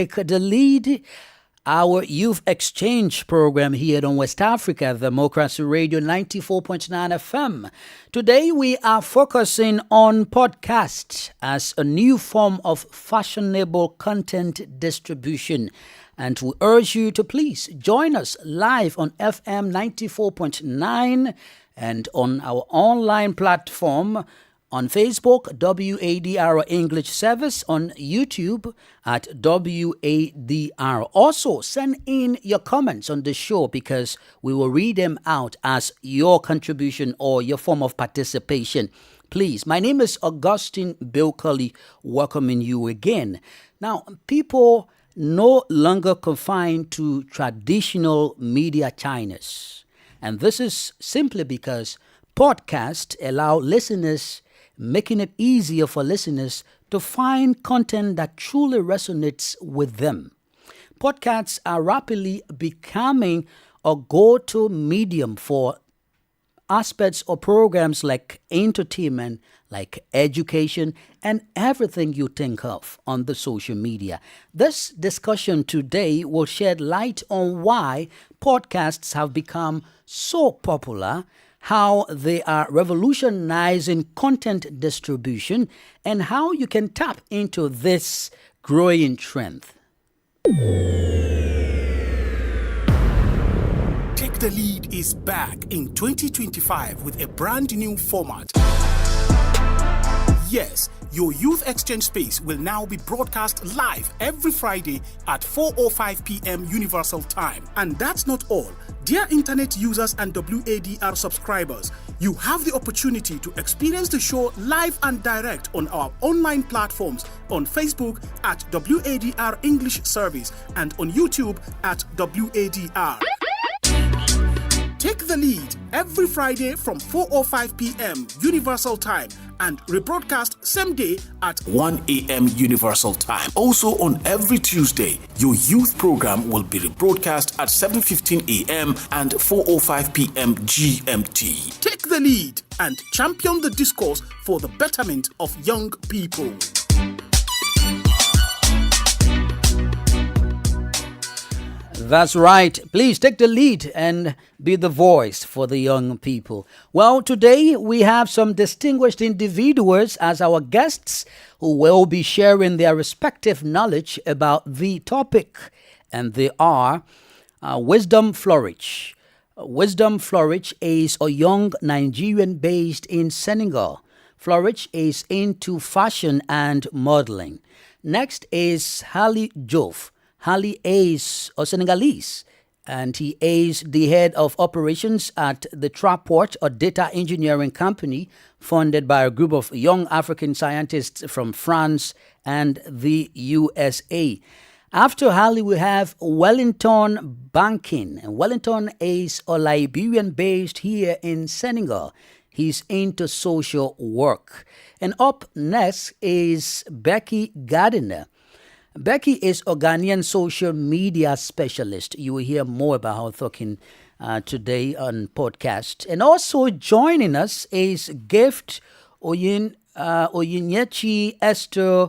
take the lead. Our youth exchange program here on West Africa, Democracy Radio 94.9 FM. Today we are focusing on podcasts as a new form of fashionable content distribution. And we urge you to please join us live on FM 94.9 and on our online platform on Facebook, WADR English Service, on YouTube at WADR. Also, send in your comments on the show because we will read them out as your contribution or your form of participation. Please, my name is Augustine Bilkali, welcoming you again. Now, people no longer confined to traditional media channels. And this is simply because podcasts allow listeners, making it easier for listeners to find content that truly resonates with them. Podcasts are rapidly becoming a go-to medium for aspects or programs like entertainment, like education, and everything you think of on the social media. This discussion today will shed light on why podcasts have become so popular, how they are revolutionizing content distribution, and how you can tap into this growing trend. Take the Lead is back in 2025 with a brand new format. Yes, your youth exchange space will now be broadcast live every Friday at 4:05 p.m. Universal Time. And that's not all. Dear internet users and WADR subscribers, you have the opportunity to experience the show live and direct on our online platforms on Facebook at WADR English Service and on YouTube at WADR. Take the Lead every Friday from 4:05 p.m. Universal Time and rebroadcast same day at 1 a.m. Universal Time. Also on every Tuesday, your youth program will be rebroadcast at 7:15 a.m. and 4:05 p.m. GMT. Take the lead and champion the discourse for the betterment of young people. That's right. Please take the lead and be the voice for the young people. Well, today we have some distinguished individuals as our guests who will be sharing their respective knowledge about the topic. And they are Wisdom Flourish. Wisdom Flourish is a young Nigerian based in Senegal. Flourish is into fashion and modeling. Next is Hali Jove. Hali is a Senegalese, and he is the head of operations at the Traport, a data engineering company funded by a group of young African scientists from France and the USA. After Hali, we have Wellington Bankin. And Wellington is a Liberian based here in Senegal. He's into social work. And up next is Becky Gardiner. Becky is a Ghanaian social media specialist. You will hear more about her talking today on podcast. And also joining us is Gift Oyinyechi Esther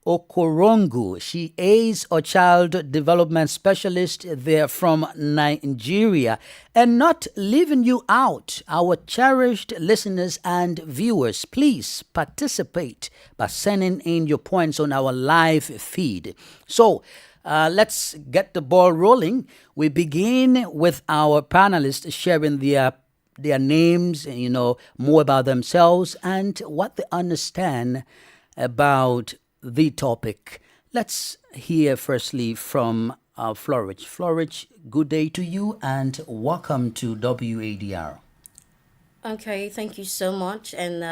Okorongu. She is a child development specialist there from Nigeria. And not leaving you out, our cherished listeners and viewers, please participate by sending in your points on our live feed. So let's get the ball rolling. We begin with our panelists sharing their names, more about themselves and what they understand about the topic. Let's hear firstly from Flourish. Flourish, good day to you and welcome to WADR. Okay, thank you so much. And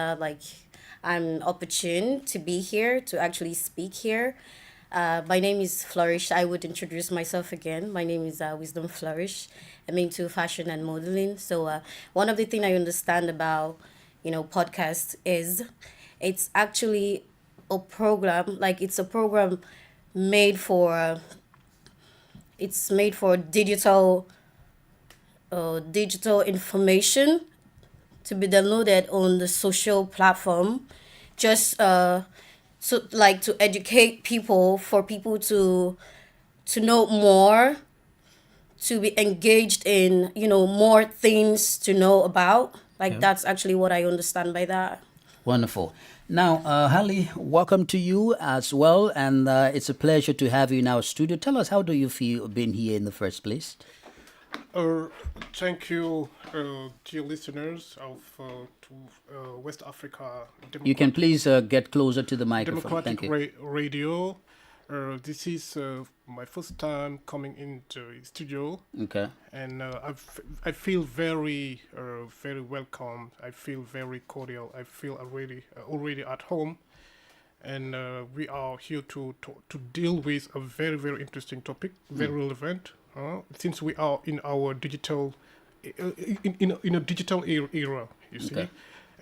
I'm opportune to be here, to actually speak here. My name is Flourish. I would introduce myself again. My name is Wisdom Flourish. I'm into fashion and modeling. So one of the things I understand about, podcasts is it's actually a program, it's a program made for, it's made for digital information to be downloaded on the social platform, just to educate people, for people to to know more, to be engaged in, more things to know about. Like, that's actually what I understand by that. Wonderful. Now, Hali, welcome to you as well, and it's a pleasure to have you in our studio. Tell us, how do you feel being here in the first place? Thank you, dear listeners of West Africa You can please get closer to the microphone. Thank Democratic you. Radio. This is my first time coming into the studio, Okay. and I feel very very welcome. I feel very cordial. I feel already at home, and we are here to deal with a very very interesting topic, very relevant. Since we are in our digital, in a digital era, you see. Okay.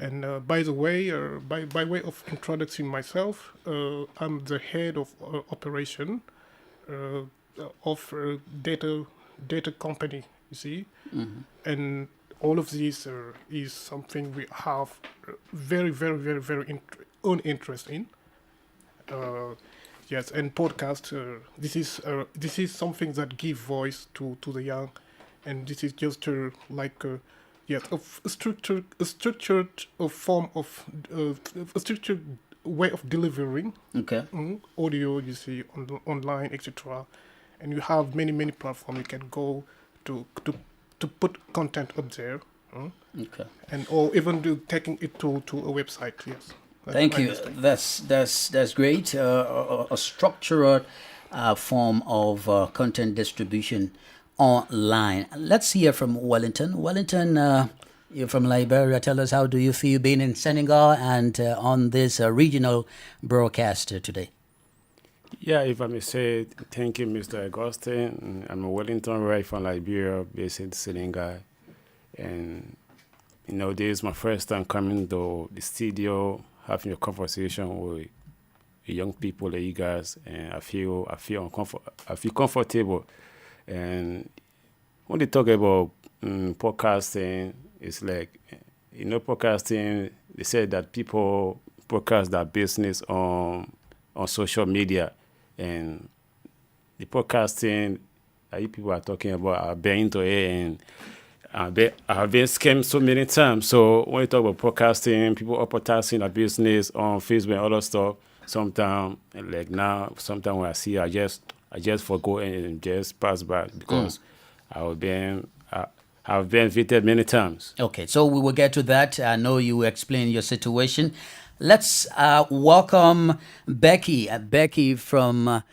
And by the way, by way of introducing myself, I'm the head of operation of data company. You see, and all of this is something we have very very very very own interest in. Yes, and podcast. This is something that give voice to the young, and this is just like yes, a structured form of a structured way of delivering Okay. audio. You see online, etc. And you have many platforms you can go to put content up there, Okay. and or even taking it to a website. Yes. Thank you. That's great. A structured form of content distribution online. Let's hear from Wellington. Wellington, you're from Liberia. Tell us, how do you feel being in Senegal and on this regional broadcast today? Yeah, if I may say, thank you, Mr. Augustine. I'm a Wellington, right from Liberia, based in Senegal. And, this is my first time coming to the studio, having a conversation with young people like you guys, and I feel comfortable. And when they talk about podcasting, it's like, podcasting, they said that people podcast their business on social media, and the podcasting that you people are talking about are been into it, and I've been scammed so many times. So when you talk about podcasting, people are podcasting their business on Facebook and other stuff. Sometimes, sometimes when I see, I just forgo and just pass by, because I've been visited many times. Okay, so we will get to that. I know you explain your situation. Let's welcome Becky. Becky from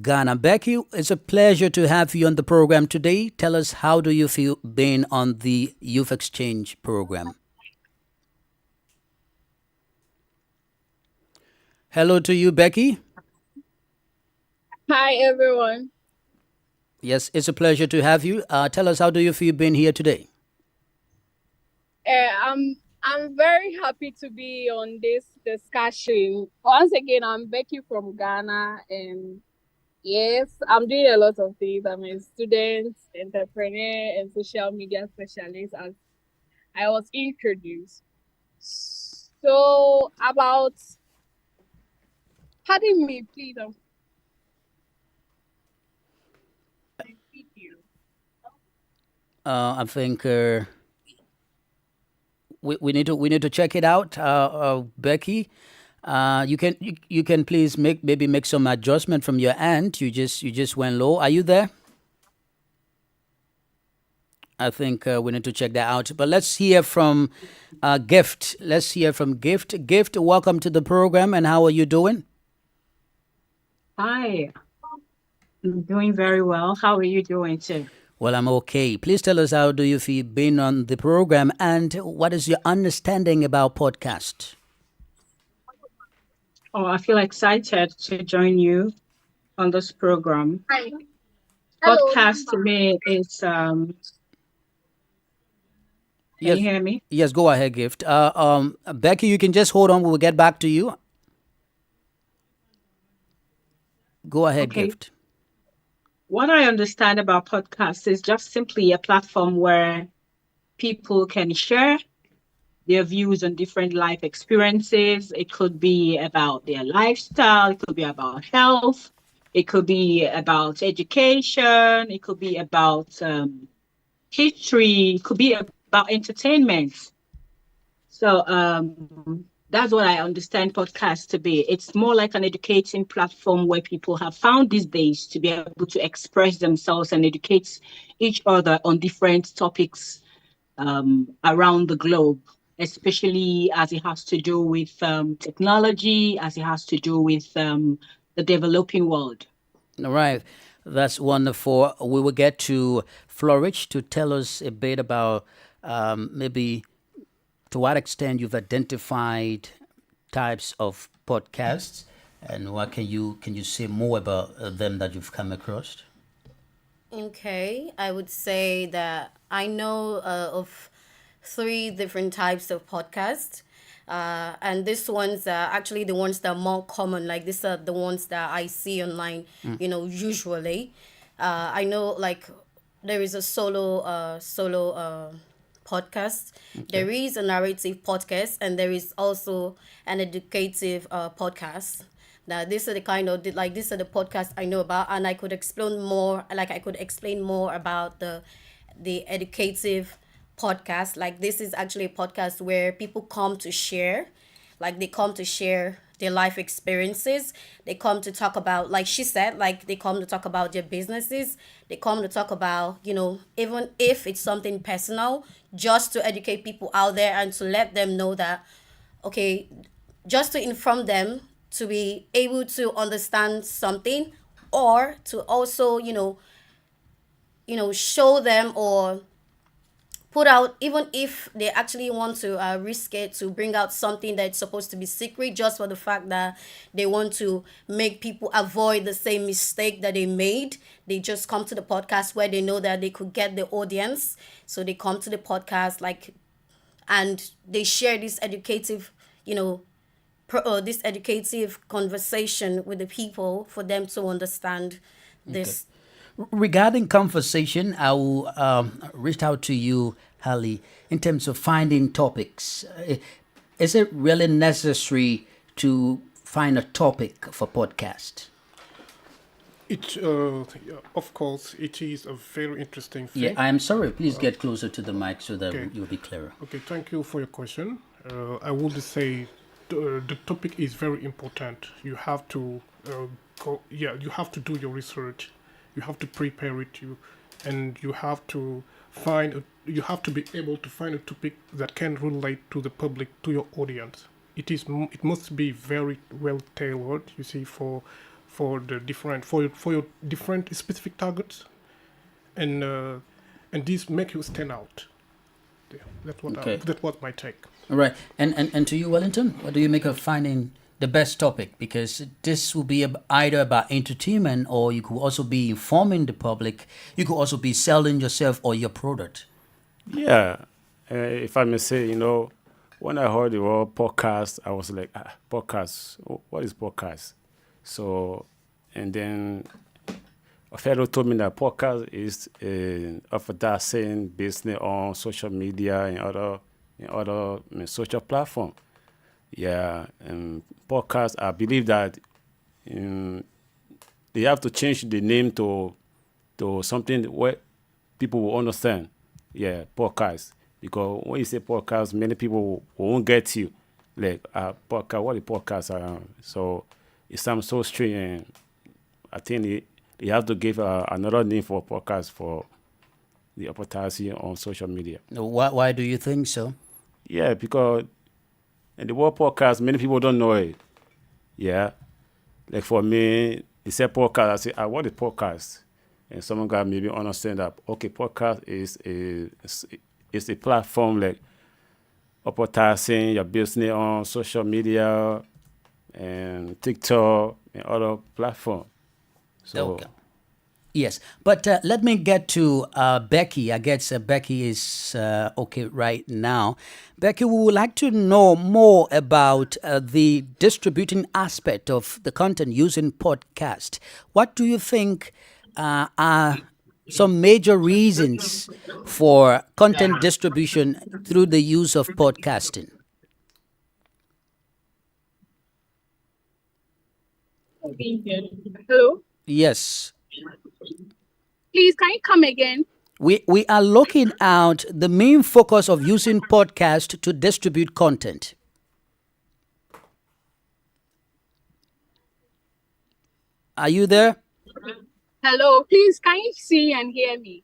Ghana. Becky, it's a pleasure to have you on the program today. Tell us, how do you feel being on the Youth Exchange program? Hello to you, Becky. Hi, everyone. Yes, it's a pleasure to have you. Tell us, how do you feel being here today? I'm very happy to be on this discussion. Once again, I'm Becky from Ghana, and yes, I'm doing a lot of things. I'm a student, entrepreneur, and social media specialist, as I was introduced. So, about, pardon me, please. I think we need to check it out, Becky. You can please make some adjustment from your end. You just went low. Are you there? I think we need to check that out. But let's hear from Gift. Let's hear from Gift. Gift, welcome to the program. And how are you doing? Hi, I'm doing very well. How are you doing too? Well, I'm okay. Please tell us, how do you feel being on the program, and what is your understanding about podcast? Oh, I feel excited to join you on this program. Hi. Hello. Podcast to me is Can Yes. you hear me? Yes, go ahead, Gift. Becky, you can just hold on. We'll get back to you. Go ahead, Okay. Gift. What I understand about podcasts is just simply a platform where people can share their views on different life experiences. It could be about their lifestyle, it could be about health, It could be about education. It could be about history. It could be about entertainment. So that's what I understand podcasts to be. It's more like an educating platform where people have found these days to be able to express themselves and educate each other on different topics around the globe, especially as it has to do with technology, as it has to do with the developing world. All right. That's wonderful. We will get to Flourish to tell us a bit about maybe to what extent you've identified types of podcasts and what can you say more about them that you've come across? Okay, I would say that I know of three different types of podcasts. And these ones are actually the ones that are more common. Like these are the ones that I see online, usually. I know like there is a solo podcast. There is a narrative podcast, and there is also an educative podcast. Now, these are the kind of like these are the podcasts I know about, and I could explain more. Like I could explain more about the educative podcast. Like this is actually a podcast where people come to share, like they come to share their life experiences. They come to talk about, like she said, like they come to talk about their businesses. They come to talk about, even if it's something personal, just to educate people out there and to let them know that, okay, just to inform them to be able to understand something, or to also, show them or put out, even if they actually want to risk it to bring out something that's supposed to be secret, just for the fact that they want to make people avoid the same mistake that they made. They just come to the podcast where they know that they could get the audience. So they come to the podcast, and they share this educative, this educative conversation with the people for them to understand this. Regarding conversation, I will reach out to you, Hallie, in terms of finding topics. Is it really necessary to find a topic for podcast? Of course, it is a very interesting thing. Yeah, I'm sorry. Please get closer to the mic so that you'll be clearer. Okay, thank you for your question. I would say the topic is very important. You have to you have to do your research. You have to prepare it, and you have to you have to be able to find a topic that can relate to the public, to your audience. It must be very well tailored, you see, for the different for your different specific targets, and these make you stand out. Yeah, that's what my take. All right, and to you, Wellington, what do you make of finding the best topic? Because this will be either about entertainment, or you could also be informing the public. You could also be selling yourself or your product. Yeah, if I may say, when I heard the word podcast, I was like, podcast, what is podcast? So, and then a fellow told me that podcast is advertising business on social media and other social platform. Yeah, and podcast, I believe that they have to change the name to something where people will understand. Yeah, podcast. Because when you say podcast, many people won't get you. Like, podcast, what is podcast? So it sounds so strange, and I think they have to give another name for podcast for the advertising on social media. Why do you think so? Yeah, because in the word podcast, many people don't know it. Yeah. Like for me, they say podcast, I say, what is podcast? And someone got maybe understand that, okay, podcast is a platform like advertising your business on social media and TikTok and other platforms. So, okay. Yes, but let me get to Becky. I guess Becky is okay right now. Becky, we would like to know more about the distributing aspect of the content using podcast. What do you think are some major reasons for content distribution through the use of podcasting? Hello? Yes. Please, can you come again? We are looking at the main focus of using podcast to distribute content. Are you there? Hello, please, can you see and hear me?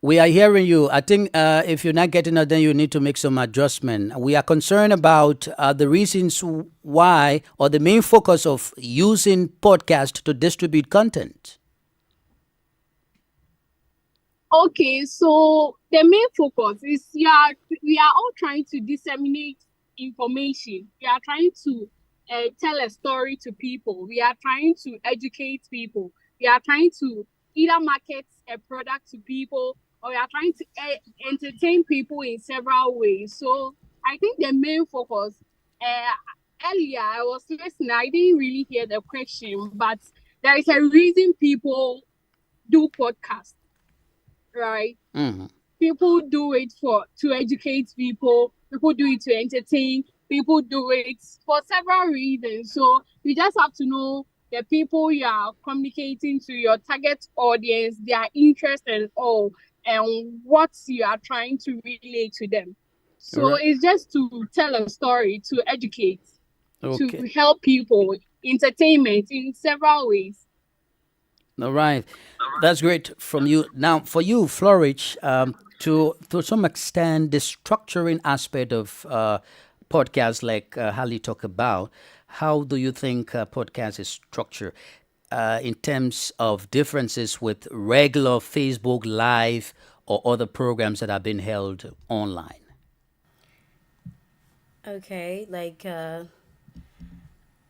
We are hearing you. I think if you're not getting it, then you need to make some adjustment. We are concerned about the reasons why, or the main focus of using podcast to distribute content. Okay, so the main focus is we are all trying to disseminate information. We are trying to tell a story to people. We are trying to educate people. We are trying to either market a product to people, or we are trying to entertain people in several ways. So I think the main focus, earlier I was listening, I didn't really hear the question, but there is a reason people do podcasts, right? Mhm. People do it to educate people. People do it to entertain. People do it for several reasons. So you just have to know the people you are communicating to, your target audience, their interest and all, and what you are trying to relay to them. So Right. it's just to tell a story, to educate, Okay. to help people, entertainment in several ways. All right. That's great from you. Now, for you, Flourish, to some extent, the structuring aspect of podcasts, like Hali talked about, how do you think podcast is structured in terms of differences with regular Facebook Live or other programs that are being held online? Okay,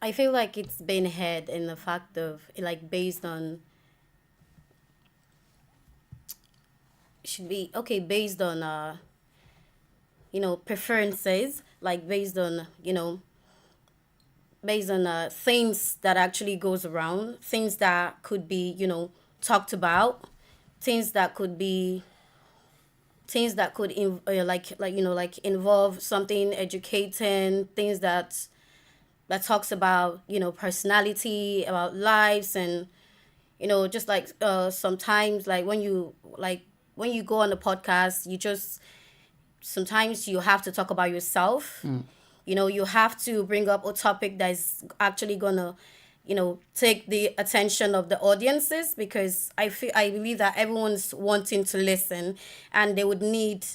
I feel like it's been had in the fact of like based on should be okay based on preferences, like based on things that actually goes around, things that could be talked about, things that could be things that could like involve something educating, things that talks about personality, about lives, and just like sometimes when you go on the podcast, you just sometimes you have to talk about yourself. You have to bring up a topic that's actually gonna take the attention of the audiences, because I believe that everyone's wanting to listen, and they would need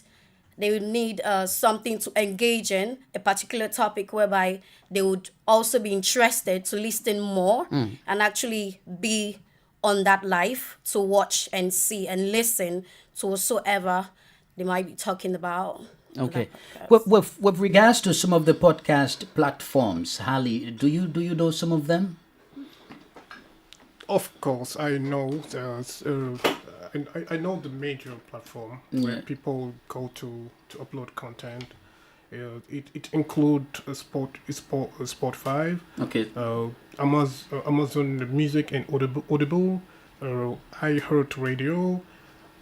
something to engage in, a particular topic whereby they would also be interested to listen more and actually be on that live to watch and see and listen to whatsoever they might be talking about on Okay. that podcast. With regards to some of the podcast platforms, Hali, do you know some of them? Of course, I know I know the major platform where Yeah. people go to upload content. It includes Spotify, Okay. Amazon Music and Audible, iHeart Radio,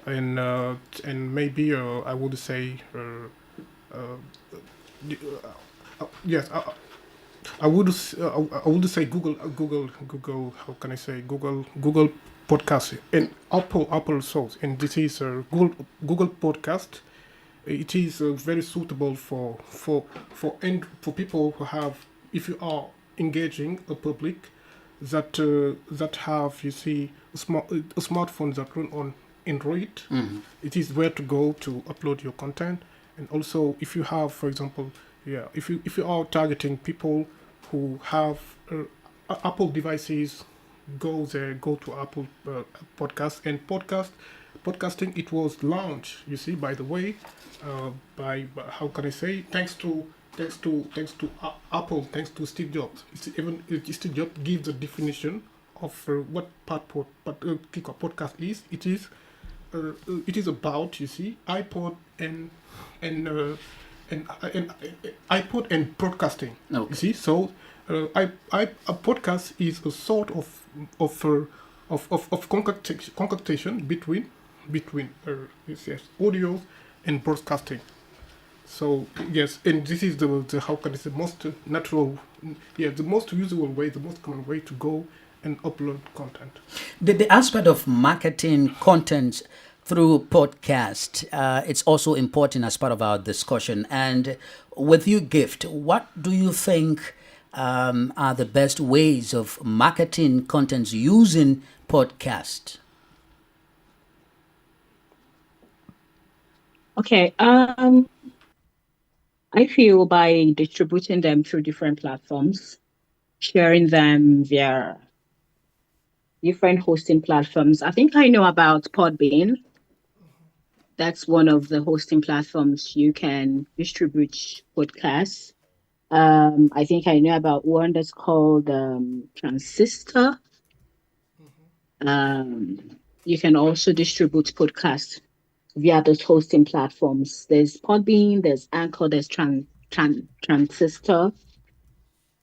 and maybe I would say yes. I would say Google. How can I say Google Podcast and Apple Source, and this is Google Podcast. It is very suitable for people who have, if you are engaging a public that have, you see, a smartphone that run on Android. It is where to go to upload your content. And also, if you have, for example, if you are targeting people who have Apple devices, go to Apple Podcast and podcasting. It was launched, you see, by the way, by how can I say, thanks to Apple, thanks to Steve Jobs. Even Steve Jobs gives the definition of what podcast is. It is about, you see, iPod and iPod and broadcasting. Okay. You see, so a podcast is a sort of concoctation between yes, audio and broadcasting. So yes, and this is the how can I say, most natural, the most usual way, the most common way to go and upload content. The aspect of marketing content through podcast, it's also important as part of our discussion. And with you, Gift, what do you think are the best ways of marketing contents using podcast? Okay. I feel by distributing them through different platforms, sharing them via different hosting platforms. I think I know about Podbean. That's one of the hosting platforms you can distribute podcasts. I think I know about one that's called Transistor. You can also distribute podcasts via those hosting platforms. There's Podbean, there's Anchor, there's Transistor.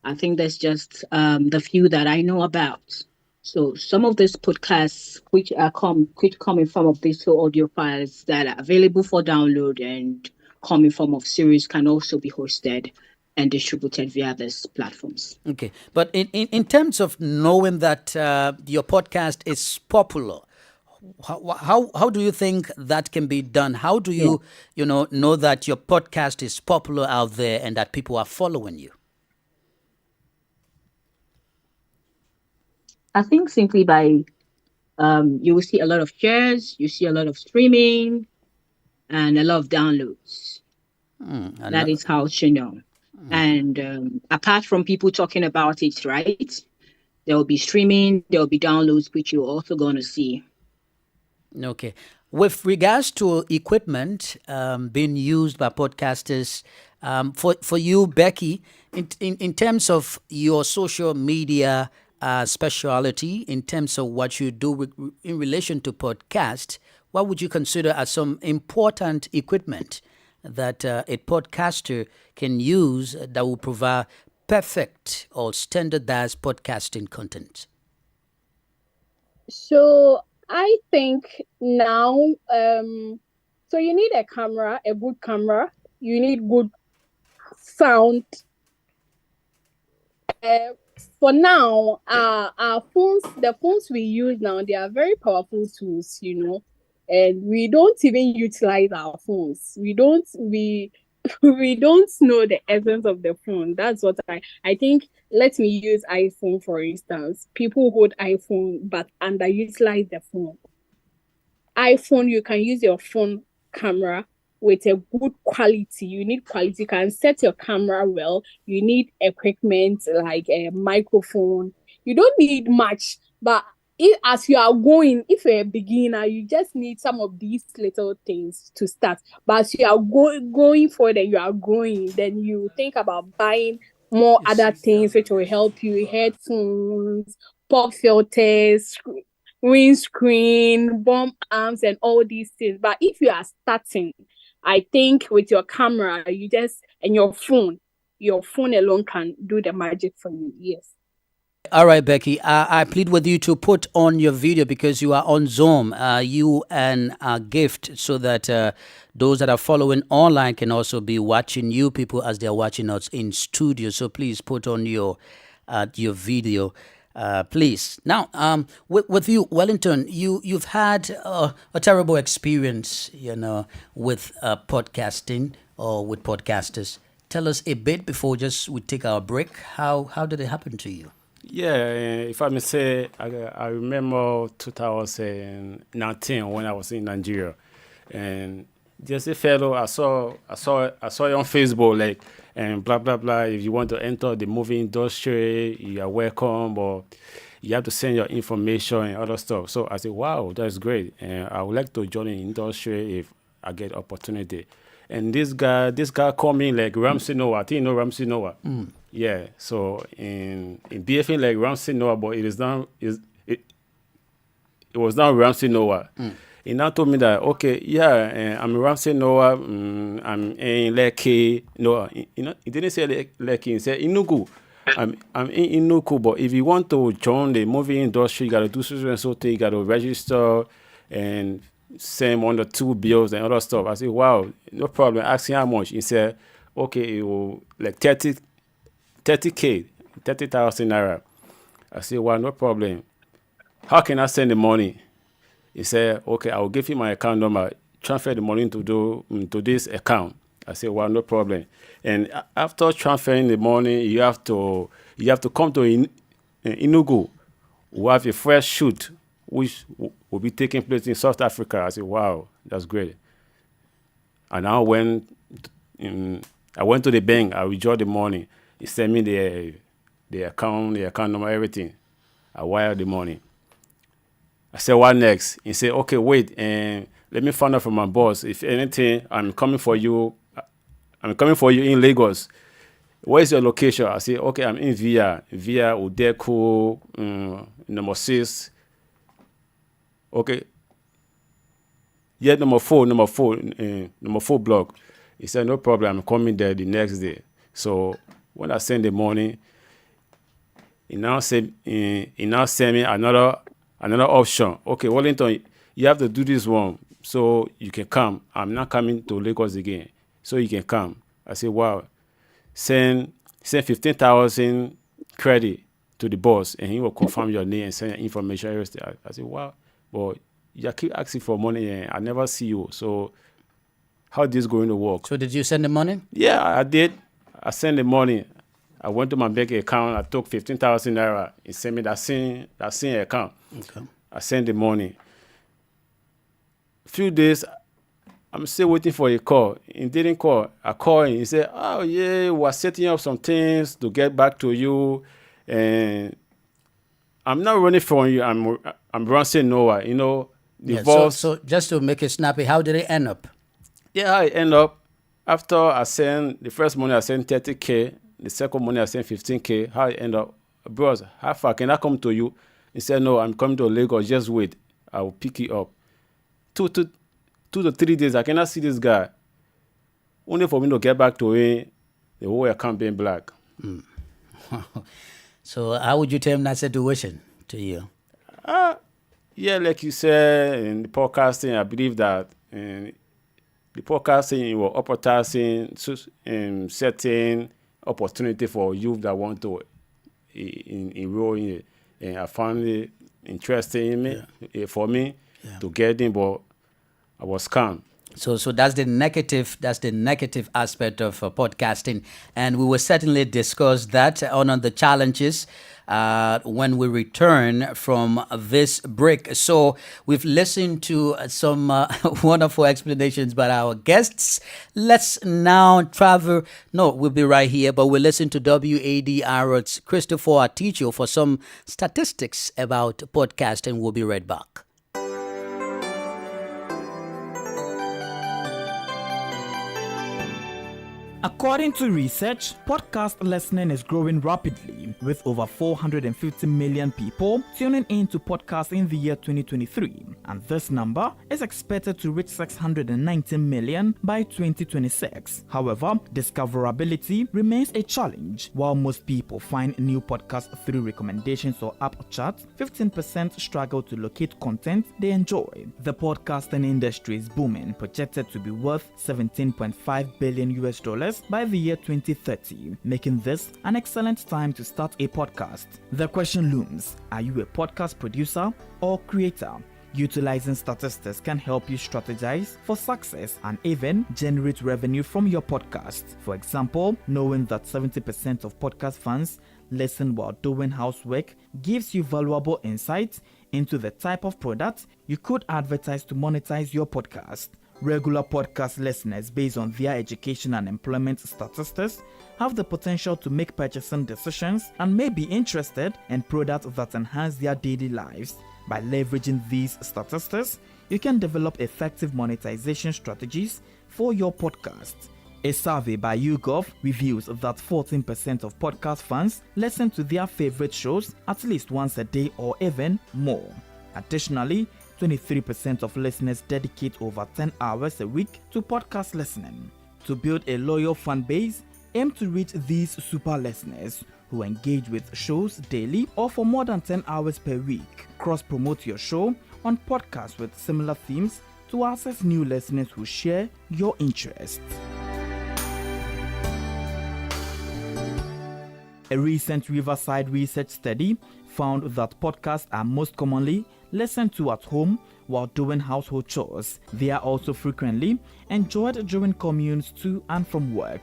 I think that's just the few that I know about. So some of these podcasts, which come in form of digital audio files that are available for download and come in form of series, can also be hosted and distributed via these platforms. Okay, but in terms of knowing that your podcast is popular, how do you think that can be done? How do you know that your podcast is popular out there and that people are following you? I think simply by you will see a lot of shares, you see a lot of streaming, and a lot of downloads. That is how to know. And apart from people talking about it, right? There will be streaming, there will be downloads, which you're also going to see. Okay. With regards to equipment being used by podcasters, for you, Becky, in terms of your social media speciality, in terms of what you do in relation to podcast, what would you consider as some important equipment that a podcaster can use that will provide perfect or standardized podcasting content? So I think now, so you need a camera, a good camera. You need good sound. For now, our phones, the phones we use now, they are very powerful tools, and we don't even utilize our phones. We don't know the essence of the phone. That's what I think. Let me use iPhone, for instance. People hold iPhone but underutilize the phone. iPhone, you can use your phone camera with a good quality. You need quality. You can set your camera well. You need equipment like a microphone. You don't need much, but as you are going, if you're a beginner, you just need some of these little things to start. But as you are going forward and you are growing, then you think about buying more other things which will help you: headphones, pop filters, windscreen, bump arms, and all these things. But if you are starting, I think with your camera, and your phone alone can do the magic for you. Yes. All right, Becky, I plead with you to put on your video because you are on Zoom, you and Gift, so that those that are following online can also be watching you people as they're watching us in studio. So please put on your video, please. Now, with you, Wellington, you've had a terrible experience, with podcasting or with podcasters. Tell us a bit before we take our break. How did it happen to you? Yeah, if I may say, I remember 2019 when I was in Nigeria, and just a fellow I saw you on Facebook, like, and blah blah blah. If you want to enter the movie industry, you are welcome, but you have to send your information and other stuff. So I said, wow, that's great, and I would like to join the industry if I get opportunity. And this guy called me like Ramsey Noah. I think you know Ramsey Noah. Yeah. So in BFA like Ramsey Noah, but it was not Ramsey Noah. He now told me that, okay, yeah, I'm Ramsey Noah. I'm in Lekki. No, he didn't say Lekki. He said Enugu. I'm in Enugu, but if you want to join the movie industry, you got to do so thing. You got to register and send 1 or 2 bills and other stuff. I said, wow, no problem. Ask him how much. He said, okay, it will like 30K, 30,000 naira. I said, well, no problem. How can I send the money? He said, okay, I will give you my account number. Transfer the money to this account. I said, well, no problem. And after transferring the money, you have to come to Enugu. We have a fresh shoot, which will be taking place in South Africa. I said, wow, that's great. And I went to the bank. I withdrew the money. He sent me the account number, everything. I wired the money. I said, what next? He said, okay, wait, and let me find out from my boss. If anything, I'm coming for you in Lagos. Where is your location? I said, okay, I'm in Via Udeku, number 6. Okay. Yeah, number 4 block. He said, no problem, I'm coming there the next day. So when I send the money, he now sent me another option. Okay, Wellington, you have to do this one so you can come. I'm not coming to Lagos again, so you can come. I said, wow. Send 15,000 credit to the boss, and he will confirm your name and send your information. Everything. I said, wow, but you keep asking for money, and I never see you. So how is this going to work? So did you send the money? Yeah, I did. I sent the money. I went to my bank account. I took 15,000 naira. He sent me that same account. Okay. I sent the money. A few days, I'm still waiting for a call. He didn't call. I called him. He said, oh, yeah, we're setting up some things to get back to you. And I'm not running from you. I'm running nowhere. You know, divorce. So just to make it snappy, how did it end up? Yeah, I end up, after I sent, the first money I sent 30K. The second money I sent 15K. How it end up? Bros, how far can I come to you? He said, no, I'm coming to Lagos. Just wait. I will pick you up. 2 to 3 days, I cannot see this guy. Only for me to get back to him, the whole account being black. So how would you term that situation to you? Yeah, like you said in the podcasting, I believe that the podcasting will advertising certain opportunity for youth that want to enroll in it. And I found it interesting for me to get in, but I was calm. So that's the negative aspect of podcasting, and we will certainly discuss that on the challenges when we return from this break. So we've listened to some wonderful explanations by our guests. Let's now travel. No, we'll be right here, but we'll listen to WADR's Christopher Aticho for some statistics about podcasting. We'll be right back. According to research, podcast listening is growing rapidly, with over 450 million people tuning in to podcasts in the year 2023, and this number is expected to reach 690 million by 2026. However, discoverability remains a challenge. While most people find new podcasts through recommendations or app charts, 15% struggle to locate content they enjoy. The podcasting industry is booming, projected to be worth $17.5 billion by the year 2030, making this an excellent time to start a podcast. The question looms: are you a podcast producer or creator? Utilizing statistics can help you strategize for success and even generate revenue from your podcast. For example, knowing that 70% of podcast fans listen while doing housework gives you valuable insights into the type of product you could advertise to monetize your podcast. Regular podcast listeners, based on their education and employment statistics, have the potential to make purchasing decisions and may be interested in products that enhance their daily lives. By leveraging these statistics, you can develop effective monetization strategies for your podcast. A survey by YouGov reveals that 14% of podcast fans listen to their favorite shows at least once a day or even more. Additionally, 23% of listeners dedicate over 10 hours a week to podcast listening. To build a loyal fan base, aim to reach these super listeners who engage with shows daily or for more than 10 hours per week. Cross-promote your show on podcasts with similar themes to access new listeners who share your interests. A recent Riverside research study found that podcasts are most commonly listened to at home while doing household chores. They are also frequently enjoyed during communes to and from work.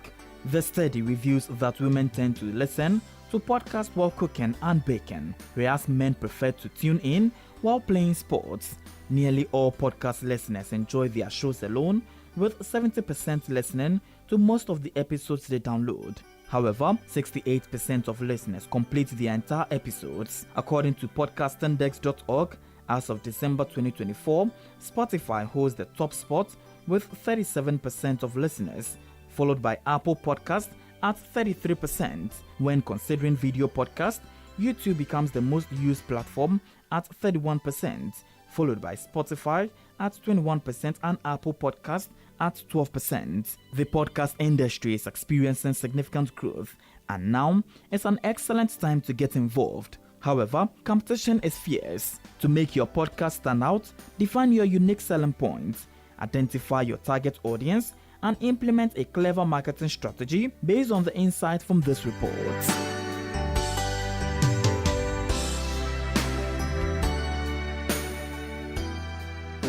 The study reveals that women tend to listen to podcasts while cooking and baking, whereas men prefer to tune in while playing sports. Nearly all podcast listeners enjoy their shows alone, with 70% listening to most of the episodes they download. However, 68% of listeners complete the entire episodes. According to podcastindex.org, as of December 2024, Spotify holds the top spot with 37% of listeners, followed by Apple Podcasts at 33%. When considering video podcast, YouTube becomes the most used platform at 31%, followed by Spotify at 21% and Apple Podcasts at 12%. The podcast industry is experiencing significant growth, and now is an excellent time to get involved. However, competition is fierce. To make your podcast stand out, define your unique selling points, identify your target audience, and implement a clever marketing strategy based on the insight from this report.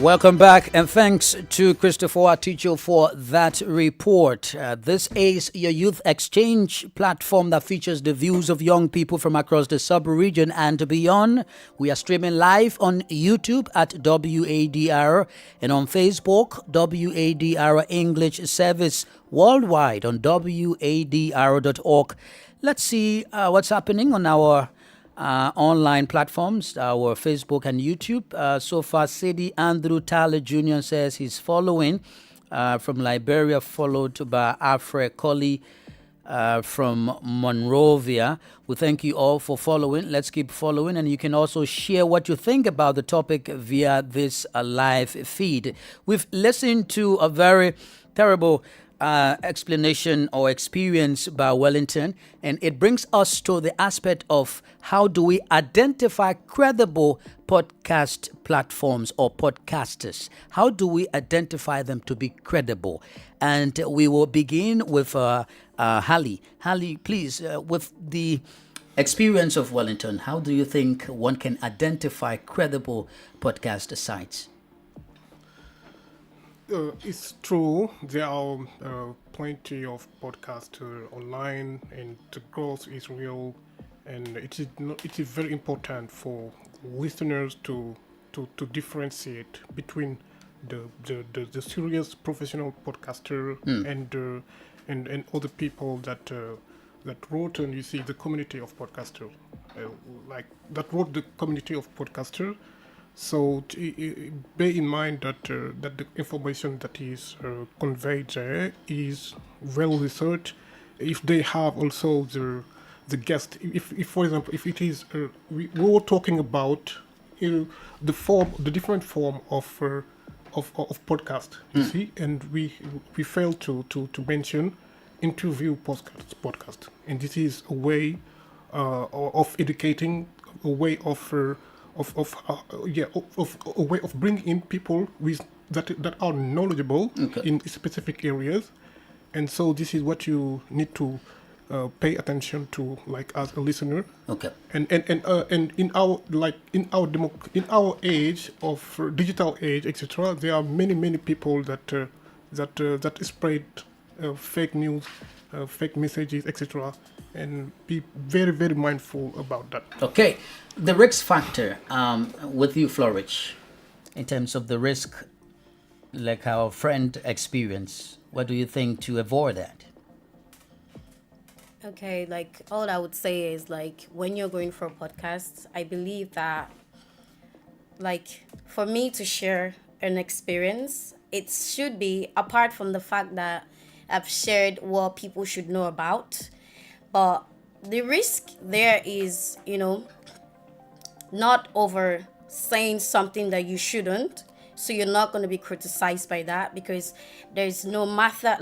Welcome back, and thanks to Christopher Aticho for that report. This is your youth exchange platform that features the views of young people from across the sub-region and beyond. We are streaming live on YouTube at WADR and on Facebook, WADR English Service, worldwide on WADR.org. Let's see what's happening on our online platforms, our Facebook and YouTube. So far, Sidi Andrew Tyler Jr. says he's following from Liberia, followed by Afre Colley from Monrovia. We thank you all for following. Let's keep following, and you can also share what you think about the topic via this live feed. We've listened to a very terrible explanation or experience by Wellington, and it brings us to the aspect of how do we identify credible podcast platforms or podcasters. How do we identify them to be credible? And we will begin with Hallie. Hallie, please, with the experience of Wellington, how do you think one can identify credible podcast sites? It's true. There are plenty of podcasts online, and the growth is real. And it is very important for listeners to differentiate between the serious professional podcaster and other people that wrote, and you see the community of podcaster, that wrote the community of podcaster. So bear in mind that the information that is conveyed there is well researched. If they have also the guest, if for example, if it is we were talking about the different form of podcast, you see, and we failed to mention interview podcast, and this is a way of educating, a way of a way of bringing in people that are knowledgeable in specific areas, and so this is what you need to pay attention to, like as a listener. Okay. And in our age of digital age, etc., there are many people that spread fake news, fake messages, etc., and be very, very mindful about that. Okay. The risk factor with you, Flourish, in terms of the risk, like our friend experienced, what do you think to avoid that? Okay, like all I would say is like when you're going for podcasts, I believe that like for me to share an experience, it should be apart from the fact that I've shared what people should know about, but the risk there is, not over saying something that you shouldn't, so you're not going to be criticized by that, because there's no matter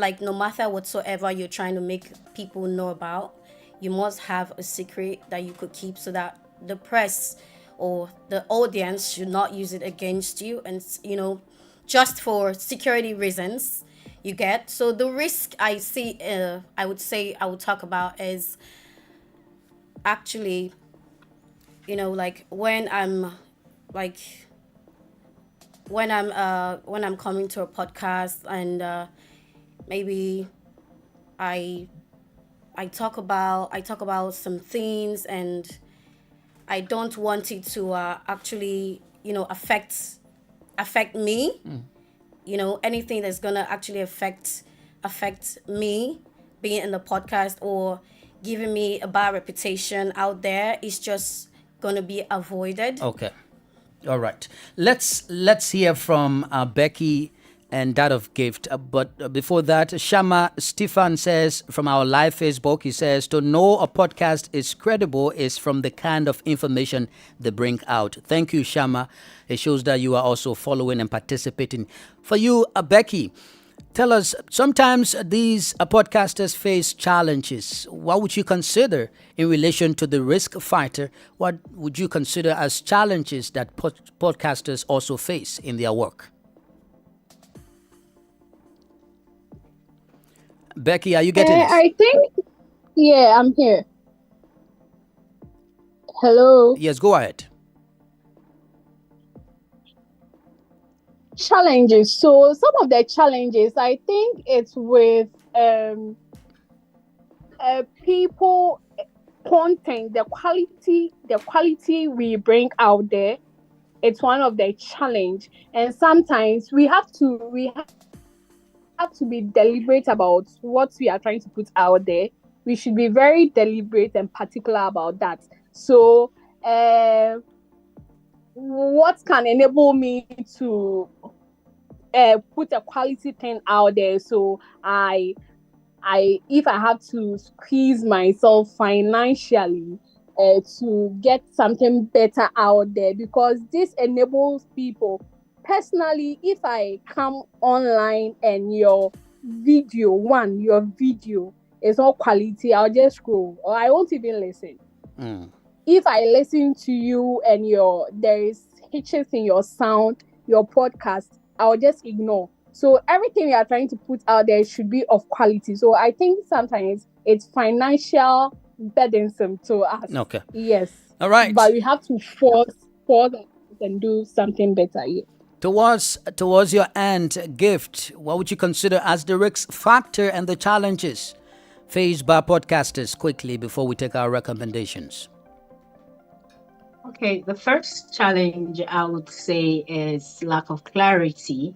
whatsoever you're trying to make people know about, you must have a secret that you could keep so that the press or the audience should not use it against you, and just for security reasons, you get. So the risk I see, I would talk about is actually like like when I'm coming to a podcast, and maybe I I talk about some things, and I don't want it to actually affect me. Anything that's gonna actually affect me being in the podcast, or giving me a bad reputation out there, is just gonna be avoided. Okay. All right. Let's hear from Becky and that of Gift. But before that, Shama Stefan says from our live Facebook, he says, to know a podcast is credible is from the kind of information they bring out. Thank you, Shama. It shows that you are also following and participating. For you, Becky, tell us, sometimes these podcasters face challenges. What would you consider in relation to the risk fighter? What would you consider as challenges that podcasters also face in their work? Becky, are you getting this? I think, yeah, I'm here. Hello. Yes, go ahead. Challenges. So some of the challenges, I think it's with people content, the quality we bring out there. It's one of the challenge, and sometimes we have to be deliberate about what we are trying to put out there. We should be very deliberate and particular about that. So what can enable me to put a quality thing out there? So if I have to squeeze myself financially to get something better out there, because this enables people. Personally, if I come online and your video is all quality, I'll just scroll, or I won't even listen. If I listen to you and there is hitches in your sound, your podcast, I'll just ignore. So everything we are trying to put out there should be of quality. So I think sometimes it's financial burdensome to us. Okay. Yes. All right. But we have to force and do something better. Yeah. Towards your end, Gift, what would you consider as the risk factor and the challenges faced by podcasters, quickly, before we take our recommendations? Okay, the first challenge I would say is lack of clarity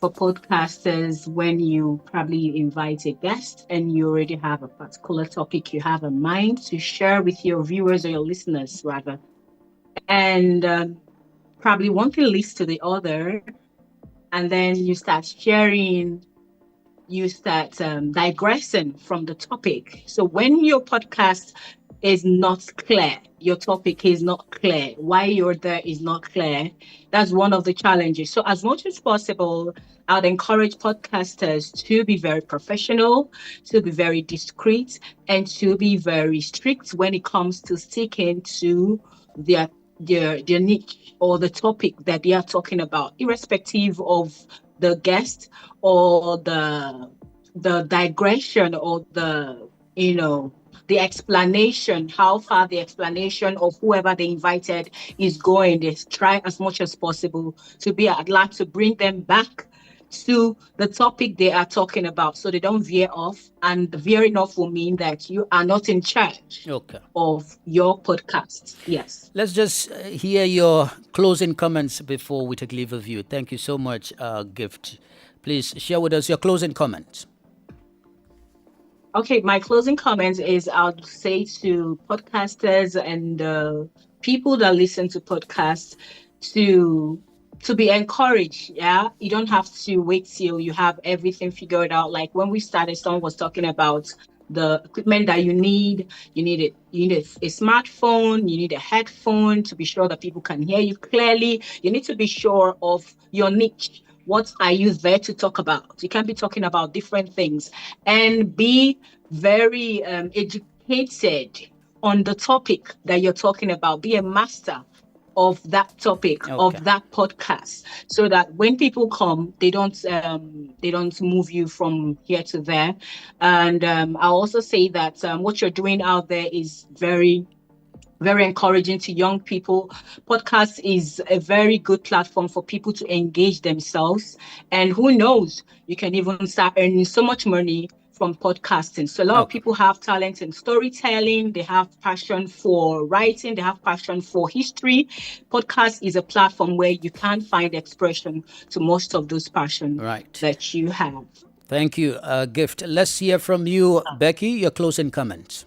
for podcasters. When you probably invite a guest and you already have a particular topic you have in mind to share with your viewers, or your listeners rather, and probably one thing leads to the other, and then you start sharing, you start digressing from the topic. So when your podcast is not clear, your topic is not clear, why you're there is not clear, that's one of the challenges. So as much as possible, I'd encourage podcasters to be very professional, to be very discreet, and to be very strict when it comes to sticking to their niche or the topic that they are talking about, irrespective of the guest or the digression, or the explanation, how far the explanation of whoever they invited is going. They try as much as possible to be at large, to bring them back to the topic they are talking about, so they don't veer off. And veering off will mean that you are not in charge of your podcast. Yes. Let's just hear your closing comments before we take leave of you. Thank you so much, Gift. Please share with us your closing comments. Okay, my closing comments is, I'll say to podcasters and people that listen to podcasts to be encouraged. Yeah, you don't have to wait till you have everything figured out. Like when we started, someone was talking about the equipment that you need. You need a smartphone, you need a headphone to be sure that people can hear you clearly. You need to be sure of your niche. What are you there to talk about? You can't be talking about different things. And be very educated on the topic that you're talking about. Be a master of that topic, of that podcast, so that when people come, they don't move you from here to there. And I'll also say that what you're doing out there is very very encouraging to young people. Podcast is a very good platform for people to engage themselves. And who knows, you can even start earning so much money from podcasting. So a lot of Okay. people have talent in storytelling, they have passion for writing, they have passion for history. Podcast is a platform where you can find expression to most of those passions Right. that you have. Thank you, Gift. Let's hear from you, Becky, your closing comments.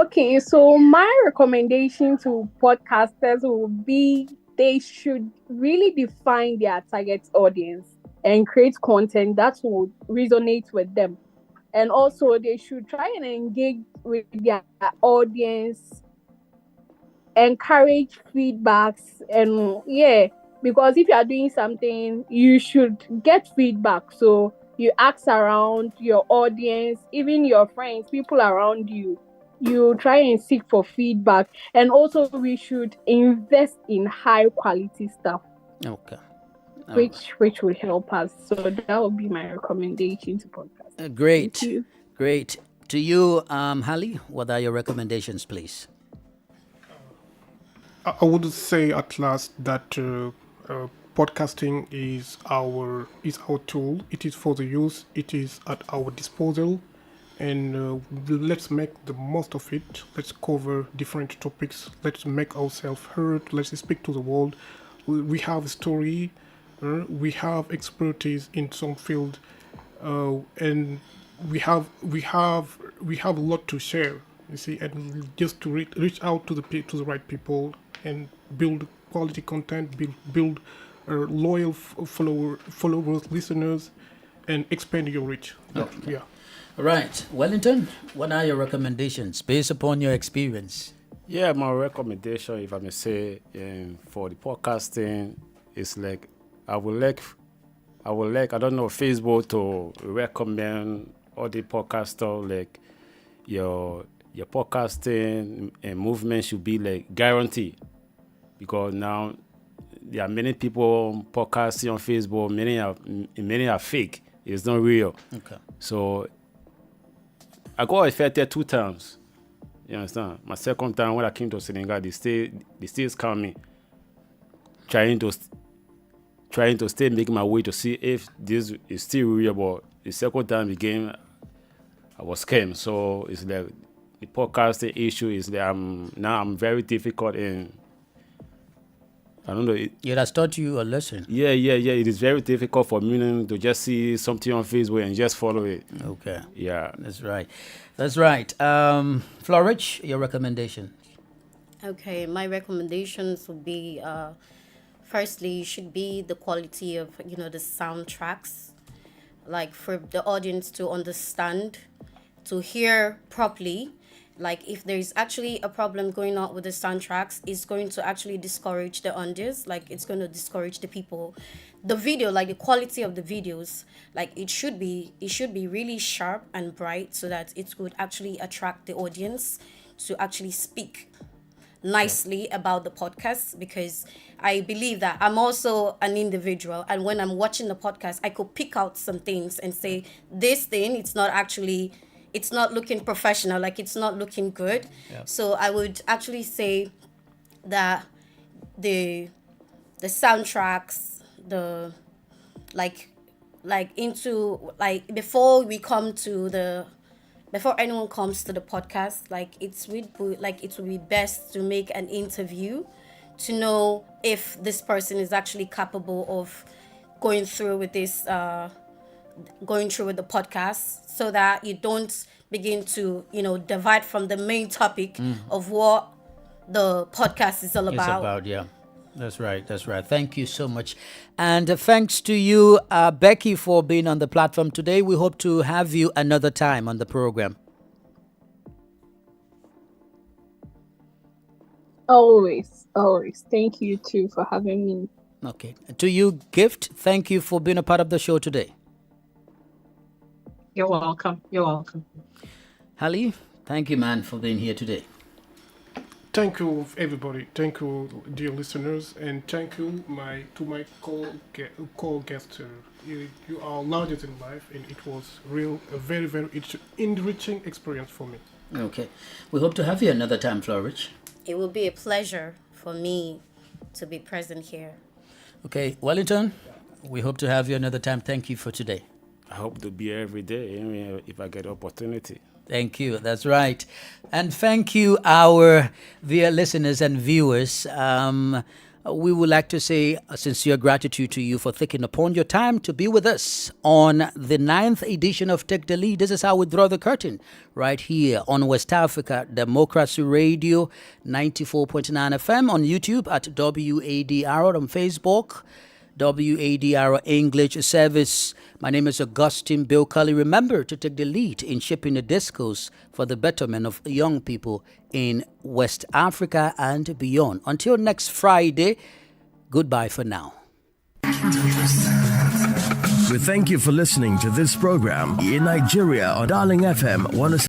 Okay, so my recommendation to podcasters would be they should really define their target audience and create content that would resonate with them. And also, they should try and engage with their audience, encourage feedbacks, and because if you are doing something, you should get feedback. So you ask around your audience, even your friends, people around you. You try and seek for feedback, and also we should invest in high quality stuff, Okay. which will help us. So that would be my recommendation to podcast. Great. Thank you. Great. To you, Hali, what are your recommendations, please? I would say at last that podcasting is our tool. It is for the use. It is at our disposal, and let's make the most of it. Let's cover different topics. Let's make ourselves heard. Let's speak to the world. We have a story. We have expertise in some field, and we have a lot to share. You see, and just to reach out to the right people and build quality content, build loyal followers, listeners, and expand your reach. Okay. Yeah. All right. Wellington, what are your recommendations based upon your experience? Yeah, my recommendation, if I may say, for the podcasting is like I would like I don't know, Facebook to recommend all the podcasters like your podcasting and movement should be like guaranteed, because now there are many people podcasting on Facebook. Many are fake. It's not real. Okay. So I got affected 2 times. You understand? My second time when I came to Senegal, they still scam me, trying to stay making my way to see if this is still real. But the second time again, I was scammed. So it's like the podcasting issue is that I'm very difficult in. I don't know. It has taught you a lesson. Yeah. It is very difficult for me to just see something on Facebook and just follow it. Okay. Yeah. That's right. Florich, your recommendation. Okay, my recommendations would be firstly should be the quality of the soundtracks, like for the audience to understand, to hear properly. Like if there is actually a problem going on with the soundtracks, it's going to actually discourage the audience. Like it's going to discourage the people. The video, like the quality of the videos, like it should be really sharp and bright so that it would actually attract the audience to actually speak nicely about the podcast, because I believe that I'm also an individual, and when I'm watching the podcast I could pick out some things and say this thing, it's not looking professional, like it's not looking good. Yeah. So I would actually say that the soundtracks, the like into like before anyone comes to the podcast, like it would be best to make an interview to know if this person is actually capable of going through with this with the podcast, so that you don't begin to divide from the main topic of what the podcast is all about. It's about, yeah. That's right. Thank you so much. And thanks to you, Becky, for being on the platform today. We hope to have you another time on the program. Always. Thank you too for having me. Okay. To you, Gift, thank you for being a part of the show today. You're welcome. Hali, thank you, man, for being here today. Thank you, everybody. Thank you, dear listeners, and thank you to my co-guest. You are larger than life, and it was a very, very enriching experience for me. Okay. We hope to have you another time, Flourish. It will be a pleasure for me to be present here. Okay, Wellington, we hope to have you another time. Thank you for today. I hope to be here every day, I mean, if I get opportunity. Thank you. That's right. And thank you, our dear listeners and viewers. We would like to say a sincere gratitude to you for taking upon your time to be with us on the 9th edition of Take the Lead. This is how we draw the curtain right here on West Africa Democracy Radio 94.9 FM, on YouTube at WADR, on Facebook, WADR English Service. My name is Augustine Bill Cully. Remember to take the lead in shaping the discourse for the betterment of young people in West Africa and beyond. Until next Friday, goodbye for now. We thank you for listening to this program in Nigeria on Darling FM 106.